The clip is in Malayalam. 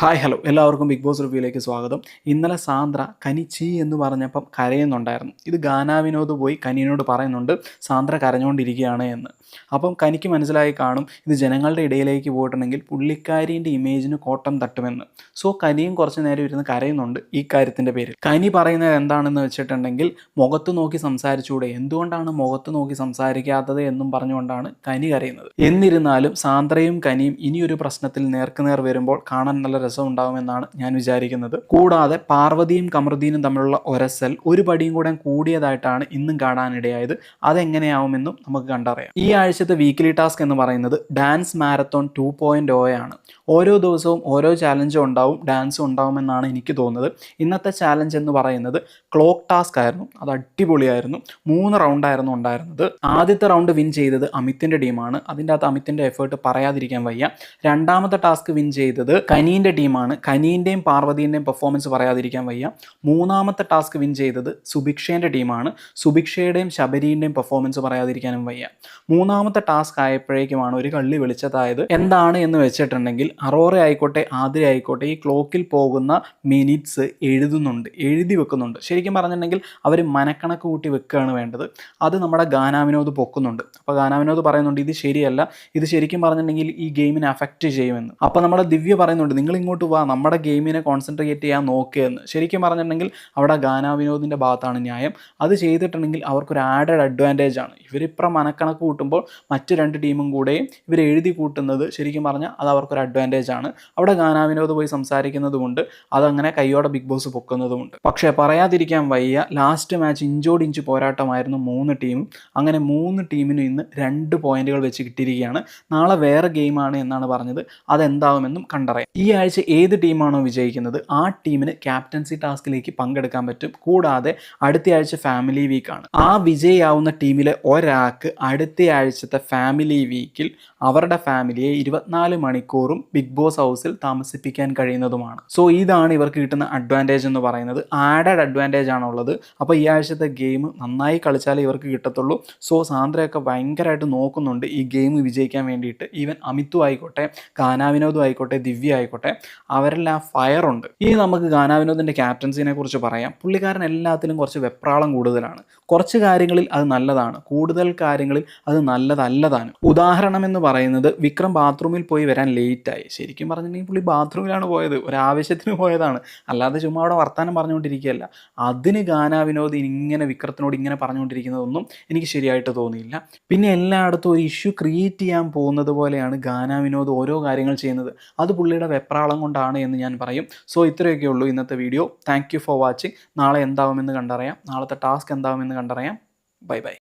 ഹായ് ഹലോ എല്ലാവർക്കും ബിഗ് ബോസ് റിവ്യൂയിലേക്ക് സ്വാഗതം. ഇന്നലെ സാന്ദ്ര കനി ചീ എന്ന് പറഞ്ഞപ്പം കരയുന്നുണ്ടായിരുന്നു. ഇത് ഗാനാ വിനോദ് പോയി കനിയോട് പറയുന്നുണ്ട് സാന്ദ്ര കരഞ്ഞുകൊണ്ടിരിക്കുകയാണ് എന്ന്. അപ്പം കനിക്ക് മനസ്സിലായി കാണും ഇത് ജനങ്ങളുടെ ഇടയിലേക്ക് പോയിട്ടുണ്ടെങ്കിൽ പുള്ളിക്കാരീൻ്റെ ഇമേജിന് കോട്ടം തട്ടുമെന്ന്. സോ കനിയും കുറച്ച് നേരം ഇരുന്ന് കരയുന്നുണ്ട് ഈ കാര്യത്തിൻ്റെ പേരിൽ. കനി പറയുന്നത് എന്താണെന്ന് വെച്ചിട്ടുണ്ടെങ്കിൽ മുഖത്ത് നോക്കി സംസാരിച്ചുകൂടെ, എന്തുകൊണ്ടാണ് മുഖത്ത് നോക്കി സംസാരിക്കാത്തത് എന്നും പറഞ്ഞുകൊണ്ടാണ് കനി കരയുന്നത്. എന്നിരുന്നാലും സാന്ദ്രയും കനിയും ഇനിയൊരു പ്രശ്നത്തിൽ നേർക്കുനേർ വരുമ്പോൾ കാണാൻ നല്ല രസം ഉണ്ടാകുമെന്നാണ് ഞാൻ വിചാരിക്കുന്നത്. കൂടാതെ പാർവതിയും കമറുദ്ദീനും തമ്മിലുള്ള ഒരസൽ ഒരു പടിയും കൂടെ കൂടിയതായിട്ടാണ് ഇന്നും കാണാനിടയായത്. അതെങ്ങനെയാവുമെന്നും നമുക്ക് കണ്ടറിയാം. ഈ ആഴ്ചത്തെ വീക്ക്ലി ടാസ്ക് എന്ന് പറയുന്നത് ഡാൻസ് മാരത്തോൺ 2.0 ആണ്. ഓരോ ദിവസവും ഓരോ ചാലഞ്ചും ഉണ്ടാവും, ഡാൻസും ഉണ്ടാവുമെന്നാണ് എനിക്ക് തോന്നുന്നത്. ഇന്നത്തെ ചാലഞ്ച് എന്ന് പറയുന്നത് ക്ലോക്ക് ടാസ്ക് ആയിരുന്നു. അത് അടിപൊളിയായിരുന്നു. 3 റൗണ്ടായിരുന്നു ഉണ്ടായിരുന്നത്. ആദ്യത്തെ റൗണ്ട് വിൻ ചെയ്തത് അമിത്തിൻ്റെ ടീമാണ്. അതിൻ്റെ അകത്ത് അമിത്തിൻ്റെ എഫേർട്ട് പറയാതിരിക്കാൻ വയ്യ. രണ്ടാമത്തെ ടാസ്ക് വിൻ ചെയ്തത് കനീൻ്റെ ടീമാണ്. കനീൻ്റെയും പാർവതീൻ്റെയും പെർഫോമൻസ് പറയാതിരിക്കാൻ വയ്യ. മൂന്നാമത്തെ ടാസ്ക് വിൻ ചെയ്തത് സുഭിക്ഷേൻ്റെ ടീമാണ്. സുഭിക്ഷയുടെയും ശബരീൻ്റെയും പെർഫോമൻസ് പറയാതിരിക്കാനും വയ്യ. മൂന്നാമത്തെ ടാസ്ക് ആയപ്പോഴേക്കുമാണ് ഒരു കള്ളി വെളിച്ചതായത്. എന്താണ് എന്ന് വെച്ചിട്ടുണ്ടെങ്കിൽ അറോറ ആയിക്കോട്ടെ ആതിര ആയിക്കോട്ടെ ഈ ക്ലോക്കിൽ പോകുന്ന മിനിറ്റ്സ് എഴുതി വെക്കുന്നുണ്ട്. ശരിക്കും പറഞ്ഞിട്ടുണ്ടെങ്കിൽ അവർ മനക്കണക്ക് കൂട്ടി വെക്കുകയാണ് വേണ്ടത്. അത് നമ്മുടെ ഗാനാ വിനോദ് പൊക്കുന്നുണ്ട്. അപ്പോൾ ഗാനാ വിനോദ് പറയുന്നുണ്ട് ഇത് ശരിയല്ല, ഇത് ശരിക്കും പറഞ്ഞിട്ടുണ്ടെങ്കിൽ ഈ ഗെയിമിനെ അഫക്റ്റ് ചെയ്യുമെന്ന്. അപ്പോൾ നമ്മുടെ ദിവ്യ പറയുന്നുണ്ട് നിങ്ങൾ ഇങ്ങോട്ട് വാ, നമ്മുടെ ഗെയിമിനെ കോൺസെൻട്രേറ്റ് ചെയ്യാൻ നോക്കുകയെന്ന്. ശരിക്കും പറഞ്ഞിട്ടുണ്ടെങ്കിൽ അവിടെ ഗാനാ വിനോദിൻ്റെ ഭാഗത്താണ് ന്യായം. അത് ചെയ്തിട്ടുണ്ടെങ്കിൽ അവർക്കൊരു ആഡഡ് അഡ്വാൻറ്റേജ് ആണ്. ഇവരിപ്പം മനക്കണക്ക് കൂട്ടുമ്പോൾ മറ്റ് 2 ടീമും കൂടെയും ഇവർ എഴുതി കൂട്ടുന്നത് ശരിക്കും പറഞ്ഞാൽ അത് അവർക്കൊരു അഡ്വാൻറ്റേജ് ആണ്. അവിടെ ഗാനാ വിനോദ് പോയി സംസാരിക്കുന്നത് കൊണ്ട് അതങ്ങനെ കയ്യോടെ ബിഗ് ബോസ് പൊക്കുന്നതുമുണ്ട്. പക്ഷേ പറയാതിരിക്കാൻ വയ്യ, ലാസ്റ്റ് മാച്ച് ഇഞ്ചോടിഞ്ച് പോരാട്ടമായിരുന്നു 3 ടീമും. അങ്ങനെ 3 ടീമിനും ഇന്ന് 2 പോയിന്റുകൾ വെച്ച് കിട്ടിയിരിക്കുകയാണ്. നാളെ വേറെ ഗെയിമാണ് എന്നാണ് പറഞ്ഞത്. അതെന്താവുമെന്നും കണ്ടറിയാം. ഈ ആഴ്ച ഏത് ടീമാണോ വിജയിക്കുന്നത് ആ ടീമിന് ക്യാപ്റ്റൻസി ടാസ്കിലേക്ക് പങ്കെടുക്കാൻ പറ്റും. കൂടാതെ അടുത്ത ആഴ്ച ഫാമിലി വീക്കാണ്. ആ വിജയിയാവുന്ന ടീമിലെ ഒരാൾക്ക് അടുത്ത ആഴ്ചത്തെ ഫാമിലി വീക്കിൽ അവരുടെ ഫാമിലിയെ 24 മണിക്കൂറും ബിഗ് ബോസ് ഹൗസിൽ താമസിപ്പിക്കാൻ കഴിയുന്നതുമാണ്. സോ ഇതാണ് ഇവർക്ക് കിട്ടുന്ന അഡ്വാൻറ്റേജ് എന്ന് പറയുന്നത്. ആഡഡ് അഡ്വാൻറ്റേജ് ആണുള്ളത്. അപ്പോൾ ഈ ആഴ്ചത്തെ ഗെയിം നന്നായി കളിച്ചാലേ ഇവർക്ക് കിട്ടത്തുള്ളൂ. സോ സാന്ദ്രയൊക്കെ ഭയങ്കരമായിട്ട് നോക്കുന്നുണ്ട് ഈ ഗെയിം വിജയിക്കാൻ വേണ്ടിയിട്ട്. ഈവൻ അമിത്തു ആയിക്കോട്ടെ, ഗാനാ വിനോദും ആയിക്കോട്ടെ, ദിവ്യ ആയിക്കോട്ടെ, അവരെല്ലാം ഫയറുണ്ട്. ഇനി നമുക്ക് ഗാനാ വിനോദിൻ്റെ ക്യാപ്റ്റൻസിനെ കുറിച്ച് പറയാം. പുള്ളിക്കാരൻ എല്ലാത്തിലും കുറച്ച് വെപ്രാളം കൂടുതലാണ്. കുറച്ച് കാര്യങ്ങളിൽ അത് നല്ലതാണ്, കൂടുതൽ കാര്യങ്ങളിൽ അത് നല്ലതല്ലതാനും. ഉദാഹരണം എന്ന് പറയുന്നത് വിക്രം ബാത്റൂമിൽ പോയി വരാൻ ലേറ്റായി. ശരിക്കും പറഞ്ഞിട്ടുണ്ടെങ്കിൽ പുള്ളി ബാത്റൂമിലാണ് പോയത്, ഒരാവശ്യത്തിന് പോയതാണ്, അല്ലാതെ ചുമ്മാ അവിടെ വർത്താനം പറഞ്ഞുകൊണ്ടിരിക്കുകയല്ല. അതിന് ഗാനാ വിനോദ് ഇങ്ങനെ വിക്രത്തിനോട് ഇങ്ങനെ പറഞ്ഞുകൊണ്ടിരിക്കുന്നതൊന്നും എനിക്ക് ശരിയായിട്ട് തോന്നിയില്ല. പിന്നെ എല്ലായിടത്തും ഒരു ഇഷ്യൂ ക്രിയേറ്റ് ചെയ്യാൻ പോകുന്നത് പോലെയാണ് ഗാനാ വിനോദ് ഓരോ കാര്യങ്ങൾ ചെയ്യുന്നത്. അത് പുള്ളിയുടെ വെപ്രാളം കൊണ്ടാണ് എന്ന് ഞാൻ പറയും. സോ ഇത്രയൊക്കെ ഉള്ളൂ ഇന്നത്തെ video. Thank you for watching. നാളെ എന്താവുമെന്ന് കണ്ടറിയാം, നാളത്തെ ടാസ്ക് എന്താവുമെന്ന് കണ്ടറിയാം. Bye bye.